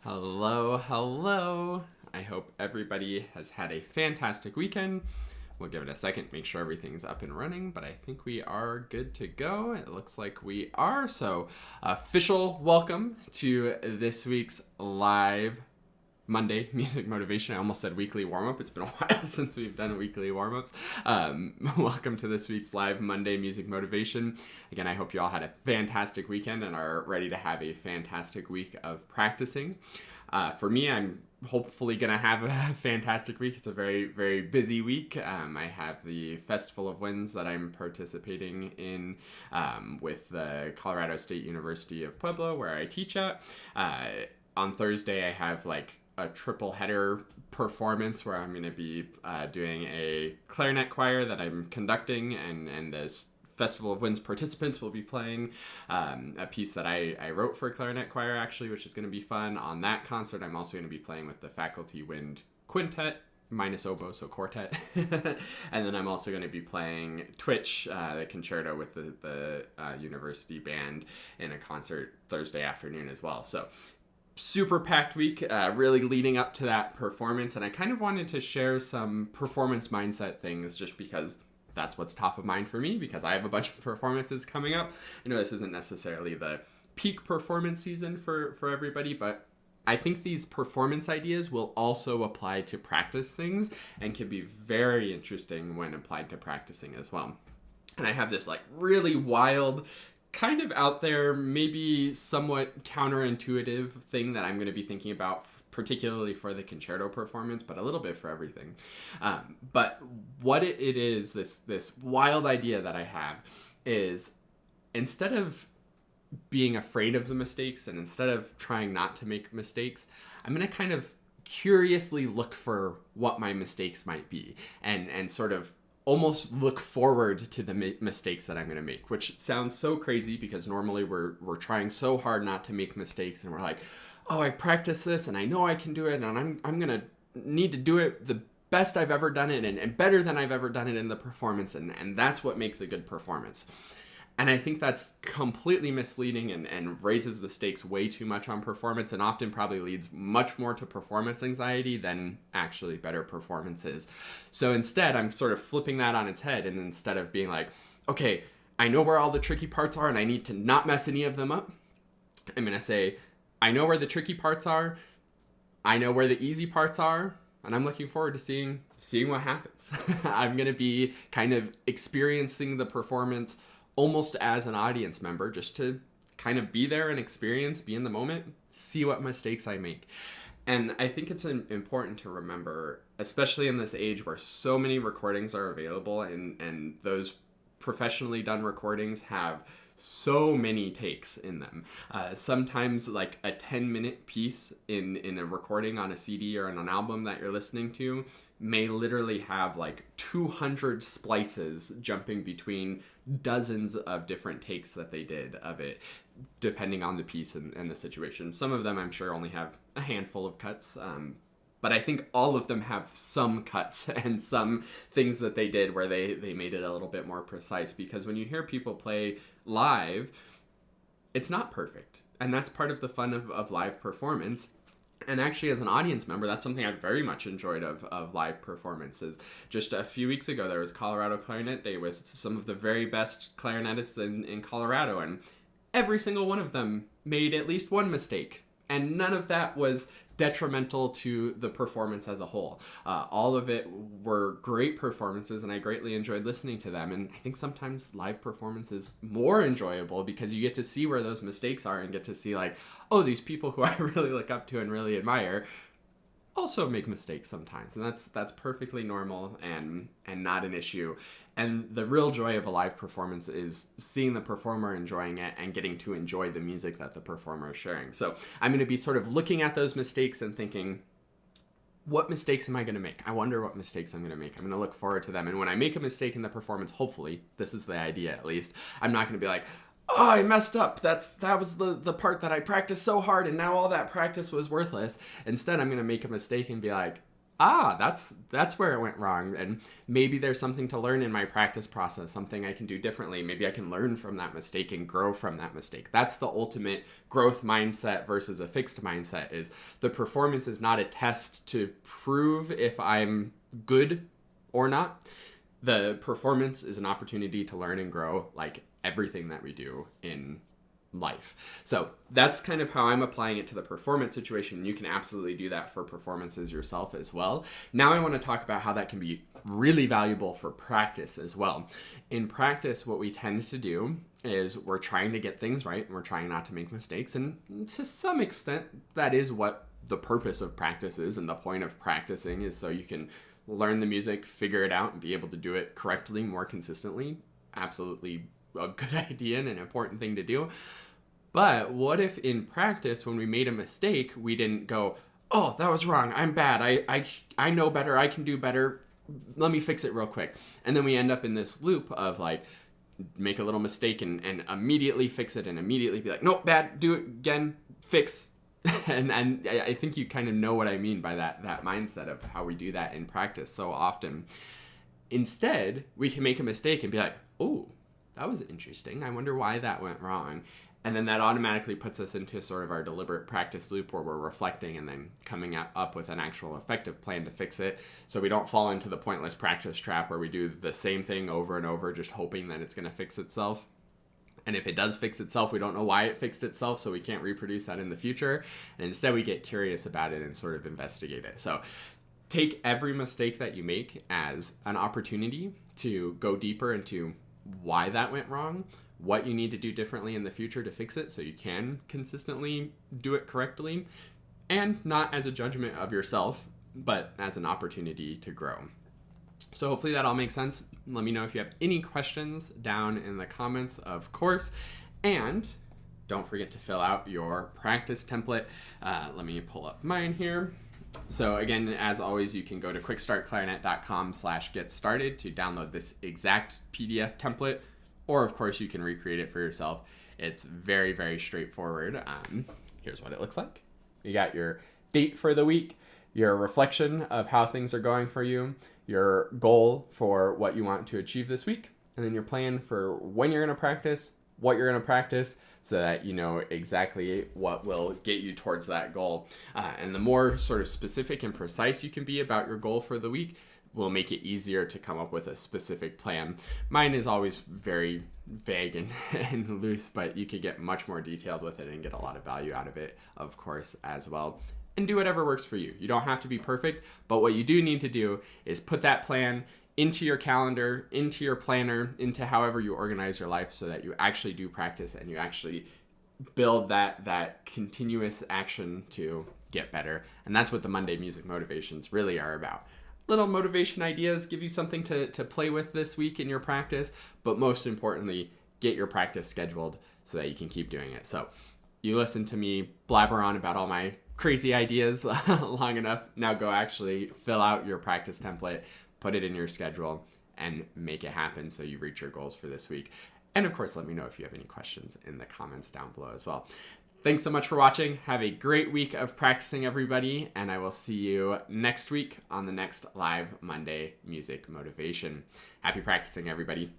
Hello, hello. I hope everybody has had a fantastic weekend. We'll give it a second, make sure everything's up and running, but I think we are good to go. It looks like we are. So, official welcome to this week's live Monday music motivation. I almost said weekly warm-up. It's been a while since we've done weekly warm-ups. Welcome to this week's live Monday music motivation. Again, I hope you all had a fantastic weekend and are ready to have a fantastic week of practicing. For me, I'm hopefully going to have a fantastic week. It's a very, very busy week. I have the Festival of Winds that I'm participating in with the Colorado State University of Pueblo, where I teach at. On Thursday, I have a triple header performance where I'm going to be doing a clarinet choir that I'm conducting, and this Festival of Winds participants will be playing a piece that I wrote for a clarinet choir, actually, which is going to be fun. On that concert, I'm also going to be playing with the Faculty Wind Quintet, minus oboe, so quartet. And then I'm also going to be playing Twitch, the concerto with the university band in a concert Thursday afternoon as well. So super packed week, really leading up to that performance. And I kind of wanted to share some performance mindset things just because that's what's top of mind for me, because I have a bunch of performances coming up. I know this isn't necessarily the peak performance season for everybody, but I think these performance ideas will also apply to practice things and can be very interesting when applied to practicing as well. And I have this really wild, kind of out there, maybe somewhat counterintuitive thing that I'm going to be thinking about, particularly for the concerto performance, but a little bit for everything. But what it is, this wild idea that I have is, instead of being afraid of the mistakes and instead of trying not to make mistakes, I'm going to kind of curiously look for what my mistakes might be and sort of almost look forward to the mistakes that I'm going to make, which sounds so crazy because normally we're trying so hard not to make mistakes, and we're like, oh, I practiced this and I know I can do it, and I'm going to need to do it the best I've ever done it and better than I've ever done it in the performance, and that's what makes a good performance. And I think that's completely misleading and raises the stakes way too much on performance, and often probably leads much more to performance anxiety than actually better performances. So instead, I'm sort of flipping that on its head, and instead of being like, okay, I know where all the tricky parts are and I need to not mess any of them up, I'm going to say, I know where the tricky parts are, I know where the easy parts are, and I'm looking forward to seeing what happens. I'm going to be kind of experiencing the performance almost as an audience member, just to kind of be there and experience, be in the moment, see what mistakes I make. And I think it's important to remember, especially in this age where so many recordings are available, and those professionally done recordings have so many takes in them. Sometimes a 10-minute piece in a recording on a CD or on an album that you're listening to may literally have 200 splices jumping between dozens of different takes that they did of it, depending on the piece and the situation. Some of them I'm sure only have a handful of cuts, but I think all of them have some cuts and some things that they did where they made it a little bit more precise, because when you hear people play live, it's not perfect. And that's part of the fun of live performance. And actually, as an audience member, that's something I very much enjoyed of live performances. Just a few weeks ago, there was Colorado Clarinet Day with some of the very best clarinetists in Colorado, and every single one of them made at least one mistake. And none of that was detrimental to the performance as a whole. All of it were great performances, and I greatly enjoyed listening to them. And I think sometimes live performance is more enjoyable because you get to see where those mistakes are and get to see oh, these people who I really look up to and really admire also make mistakes sometimes, and that's perfectly normal and not an issue. And the real joy of a live performance is seeing the performer enjoying it and getting to enjoy the music that the performer is sharing. So I'm going to be sort of looking at those mistakes and thinking, what mistakes am I going to make? I wonder what mistakes I'm going to make. I'm going to look forward to them. And when I make a mistake in the performance, hopefully, this is the idea at least, I'm not going to be like, oh, I messed up. That was the part that I practiced so hard, and now all that practice was worthless. Instead, I'm going to make a mistake and be like, That's where it went wrong, and maybe there's something to learn in my practice process, something I can do differently. Maybe I can learn from that mistake and grow from that mistake. That's the ultimate growth mindset versus a fixed mindset. Is the performance is not a test to prove if I'm good or not. The performance is an opportunity to learn and grow, like everything that we do in life. So that's kind of how I'm applying it to the performance situation. You can absolutely do that for performances yourself as well. Now I want to talk about how that can be really valuable for practice as well. In practice, what we tend to do is we're trying to get things right and we're trying not to make mistakes. And to some extent, that is what the purpose of practice is, and the point of practicing is so you can learn the music, figure it out, and be able to do it correctly more consistently. Absolutely a good idea and an important thing to do. But what if in practice, when we made a mistake, we didn't go, oh, that was wrong, I'm bad, I know better, I can do better, let me fix it real quick. And then we end up in this loop of like, make a little mistake and immediately fix it and immediately be like, nope, bad, do it again, fix. and I think you kind of know what I mean by that mindset of how we do that in practice so often. Instead, we can make a mistake and be like, oh, that was interesting, I wonder why that went wrong. And then that automatically puts us into sort of our deliberate practice loop where we're reflecting and then coming up with an actual effective plan to fix it. So we don't fall into the pointless practice trap where we do the same thing over and over, just hoping that it's going to fix itself. And if it does fix itself, we don't know why it fixed itself, so we can't reproduce that in the future. And instead we get curious about it and sort of investigate it. So take every mistake that you make as an opportunity to go deeper into why that went wrong, what you need to do differently in the future to fix it so you can consistently do it correctly, and not as a judgment of yourself, but as an opportunity to grow. So hopefully that all makes sense. Let me know if you have any questions down in the comments, of course. And don't forget to fill out your practice template. Let me pull up mine here. So again, as always, you can go to quickstartclarinet.com/get started to download this exact PDF template. Or, of course, you can recreate it for yourself. It's very, very straightforward. Here's what it looks like. You got your date for the week, your reflection of how things are going for you, your goal for what you want to achieve this week, and then your plan for when you're going to practice, what you're going to practice, so that you know exactly what will get you towards that goal. And the more sort of specific and precise you can be about your goal for the week, will make it easier to come up with a specific plan. Mine is always very vague and loose, but you could get much more detailed with it and get a lot of value out of it, of course, as well. And do whatever works for you. You don't have to be perfect, but what you do need to do is put that plan into your calendar, into your planner, into however you organize your life so that you actually do practice and you actually build that continuous action to get better. And that's what the Monday Music Motivations really are about. Little motivation ideas, give you something to play with this week in your practice, but most importantly, get your practice scheduled so that you can keep doing it. So you listen to me blabber on about all my crazy ideas long enough. Now go actually fill out your practice template, put it in your schedule, and make it happen so you reach your goals for this week. And of course, let me know if you have any questions in the comments down below as well. Thanks so much for watching. Have a great week of practicing, everybody, and I will see you next week on the next live Monday Music Motivation. Happy practicing, everybody.